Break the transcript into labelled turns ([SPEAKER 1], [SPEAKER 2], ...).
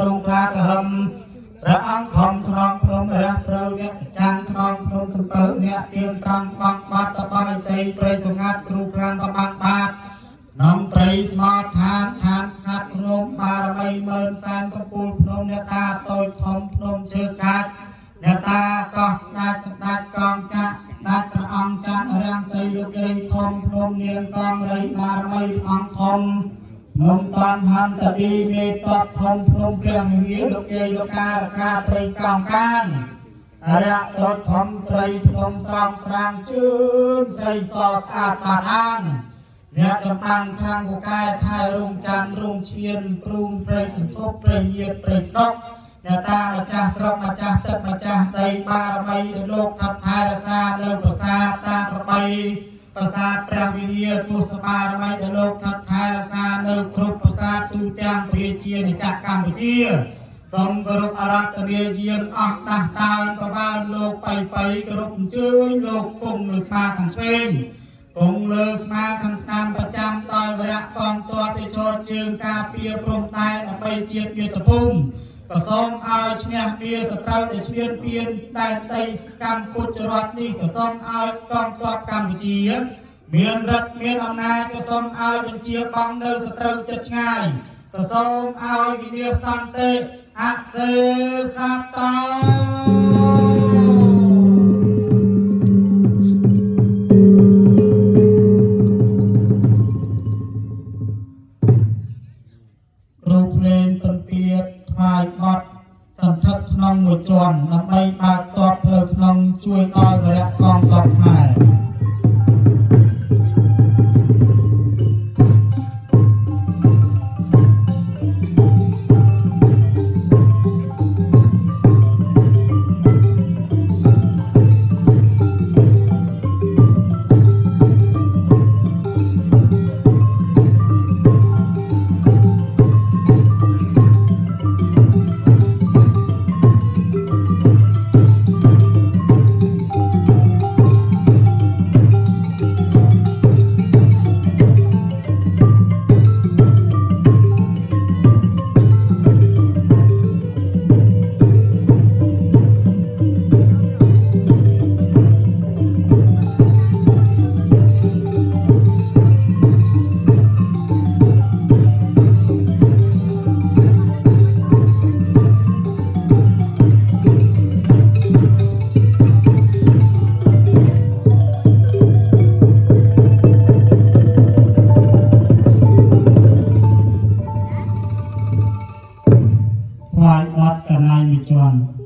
[SPEAKER 1] รูปราหมพระอังคมครองพรหมรักเราเนี่ยจังครองพรหมสัมเปิลเนี่ยเตรียมตรังบังบัดตะบังใส่เปรย์สงัดครูพรางตะบังบาดน้องเปรย์สมอทานสัดสนมบารมีเมินแสนกปูลพรหมเนี่ยตาโตยทมพรหมเชือกกัดเนี่ยตาก็ดัดกองจักดัดพระองค์จักเรียงใส่ลูกเองทมพรหมเนียนกองไรบารมีองทมนมตอนหันตะดีเมตตทมพรหมเพียงหิวลูกเองลูกการสาปริกองการอริยตถทมไตรพรหมสร้างสร้างชื่นไตรสอสอาดปาดังเนี่ยจำปังทางกุกายไทยรุ่งจันทร์รุ่งเชียนปรุงเปรย์สินทบเปรย์เยียดเปรย์สกเนี่ยตามาจ้าสรกมาจ้าตึกมาจ้าไตรบารมีโลกทับไทยรสาเลิกประสาทตากระใบประสาทพระวิเยตุสบารมีโลกทับไทยรสาเลิกครุประสาทตูเตียงเพียเชียในจักรกัมพูชีสมกรุบอารัตเรียเยียนออกตาตากบ้านโลกไปกรุบชื่อโลกปุ่งหรือสมาขันเชงปุ่งเลือสมาขันทำประจำตอยเวลากองตัวไปโชดเชิงกาเปียปรุงตายไปเจียบยุตพุ่มก็ส่งเอาเชียเปียสตราเชียนเปียนได้ในกัมพูชานี่ก็ส่งเอากองตัวกัมพูชีเมียนรัฐเมียนอำนาจก็ส่งเอาเป็นเชียบังเดินสตราจัดง่ายก็ส่งเอาวิเนียสันเตอักเสสัตตารูปเลนเป็นเปียดทายบดสันทัดขนมหมดจวนนำไปปากตอบเพลิขนมช่วยต่อยกระกองตอบหายวายวัดกันนายมิจวน